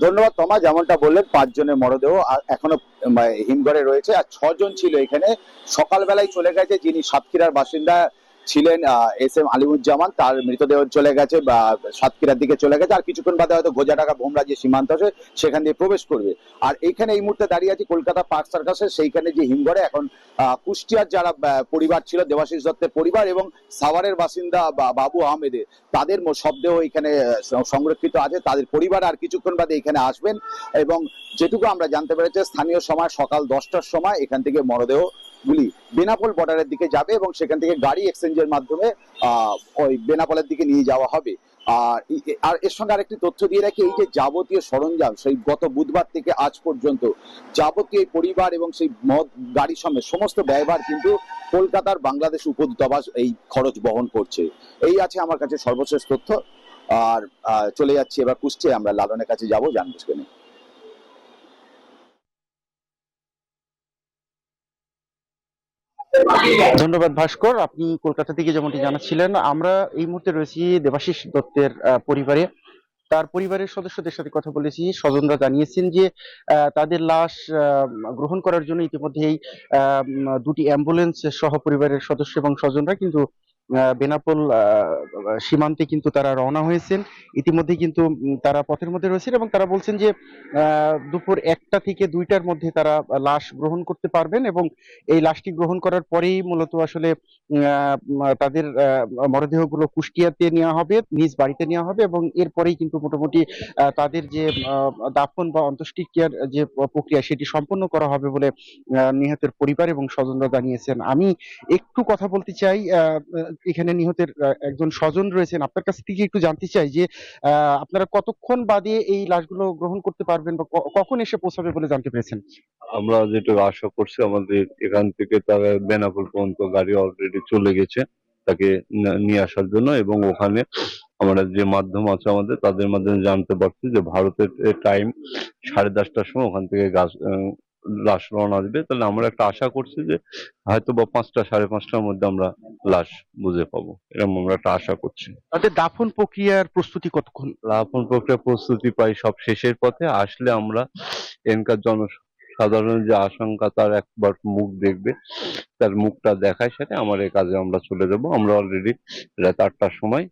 ধন্যবাদ তমা। যেমনটা বললেন, 5 জনের মরদেহ এখনো হিমঘরে রয়েছে, আর 6 জন ছিল এখানে। সকালবেলায় চলে গেছে যিনি সাতক্ষীরার বাসিন্দা ছিলেন, এস এম আলিমুজ্জামান, তার মৃতদেহ চলে গেছে বা সাতক্ষীরার দিকে চলে গেছে। আর কিছুক্ষণ বাদে হয়তো গোজাডাঙ্গা ভোমরা যে সীমান্ত আছে সেখান দিয়ে প্রবেশ করবে। আর এইখানে এই মুহূর্তে দাঁড়িয়ে আছি কলকাতা পার্ক সার্কাসে, সেইখানে যে হিমঘরে এখন কুষ্টিয়ার যারা পরিবার ছিল, দেবাশিস দত্তের পরিবার এবং সাভারের বাসিন্দা বাবু আহমেদের, তাদের শবদেহ এখানে সংরক্ষিত আছে। তাদের পরিবার আর কিছুক্ষণ বাদে এখানে আসবেন এবং যেটুকু আমরা জানতে পেরেছি স্থানীয় সময় সকাল 10টার সময় এখান থেকে মরদেহ গুলি বেনাপোল বর্ডারের দিকে যাবে এবং সেখান থেকে গাড়ি এক্সচেঞ্জের মাধ্যমে ওই বেনাপোলের দিকে নিয়ে যাওয়া হবে। আর এর সঙ্গে আরেকটি তথ্য দিয়ে রাখি, এই যে যাবতীয় সরঞ্জাম সেই গত বুধবার থেকে আজ পর্যন্ত যাবতীয় পরিবার এবং সেই মদ গাড়ি সমেত সমস্ত ব্যয়ভার কিন্তু কলকাতার বাংলাদেশ উপদূতাবাস এই খরচ বহন করছে। এই আছে আমার কাছে সর্বশেষ তথ্য। আর চলে যাচ্ছি এবার কুষ্টিয়ায়, আমরা লালনের কাছে যাবো, জানবো সেখানে। ধন্যবাদ ভাস্কর। আপনি কলকাতা থেকে যেমনটি জানাচ্ছিলেন, আমরা এই মুহূর্তে রয়েছি দেবাশিস দত্তের পরিবারে। তার পরিবারের সদস্যদের সাথে কথা বলেছি। স্বজনরা জানিয়েছেন যে তাদের লাশ গ্রহণ করার জন্য ইতিমধ্যেই দুটি অ্যাম্বুলেন্স সহ পরিবারের সদস্য এবং স্বজনরা কিন্তু বেনাপোল সীমান্তে কিন্তু তারা রওনা হয়েছেন। ইতিমধ্যে কিন্তু তারা পথের মধ্যে রয়েছেন এবং তারা বলছেন যে দুপুর 1টা থেকে 2টার মধ্যে তারা লাশ গ্রহণ করতে পারবেন এবং এই লাশটি গ্রহণ করার পরেই মূলত আসলে তাদের মরদেহগুলো কুষ্টিয়াতে নেওয়া হবে, নিজ বাড়িতে নেওয়া হবে এবং এরপরেই কিন্তু মোটামুটি তাদের যে দাফন বা অন্ত্যেষ্টিক্রিয়ার যে প্রক্রিয়া সেটি সম্পন্ন করা হবে বলে নিহতের পরিবার এবং স্বজনরা জানিয়েছেন। আমি একটু কথা বলতে চাই, এখানে নিহতের একজন স্বজন রয়েছেন, আপনার কাছ থেকে একটু জানতে চাই যে আপনারা কতক্ষণ বাদে এই লাশগুলো গ্রহণ করতে পারবেন বা কখন এসে পৌঁছাবে বলে জানতে পেরেছেন? আমরা যেটা আশা করছি, আমাদের এখান থেকে তারা বেনাপোল পর্যন্ত গাড়ি অলরেডি চলে গেছে তাকে নিয়ে আসার জন্য, এবং ওখানে আমরা যে মাধ্যম আছে আমাদের তাদের মাধ্যমে জানতে পারছি যে ভারতের টাইম 10:30টার সময় ওখান থেকে লাশ রওনা দিবে। তাহলে আমরা একটা আশা করছি যে হয়তো বা 5টা 5:30টার মধ্যে আমরা লাশ বুঝে পাবো, এরকম আমরা একটা আশা করছি। তাদের দাফন প্রক্রিয়ার প্রস্তুতি কতক্ষণ? দাফন প্রক্রিয়া প্রস্তুতি প্রায় সব শেষের পথে। আসলে আমরা এখানকার জনসাধারণের যে আশঙ্কা, তার একবার মুখ দেখবে, তার মুখটা দেখার সাথে আমার এই কাজে আমরা চলে যাব। আমরা অলরেডি রাত 8টার সময়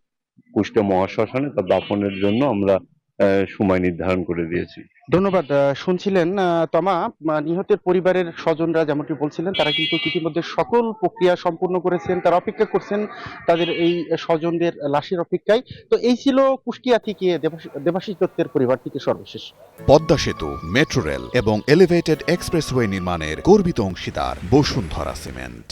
কুষ্টিয়া মহাশ্মশানে তার দাফনের জন্য আমরা সময় নির্ধারণ করে দিয়েছি। ধন্যবাদ। শুনছিলেন তমা, নিহতের পরিবারের স্বজনরা যেমনটি বলছিলেন তারা কিন্তু ইতিমধ্যে সকল প্রক্রিয়া সম্পূর্ণ করেছেন, তারা অপেক্ষা করছেন তাদের এই স্বজনদের লাশের অপেক্ষায়। তো এই ছিল কুষ্টিয়া থেকে দেবাশিস দত্তের পরিবার থেকে সর্বশেষ। পদ্মা সেতু, মেট্রো রেল এবং এলিভেটেড এক্সপ্রেসওয়ে নির্মাণের গর্বিত অংশীদার বসুন্ধরা সিমেন্ট।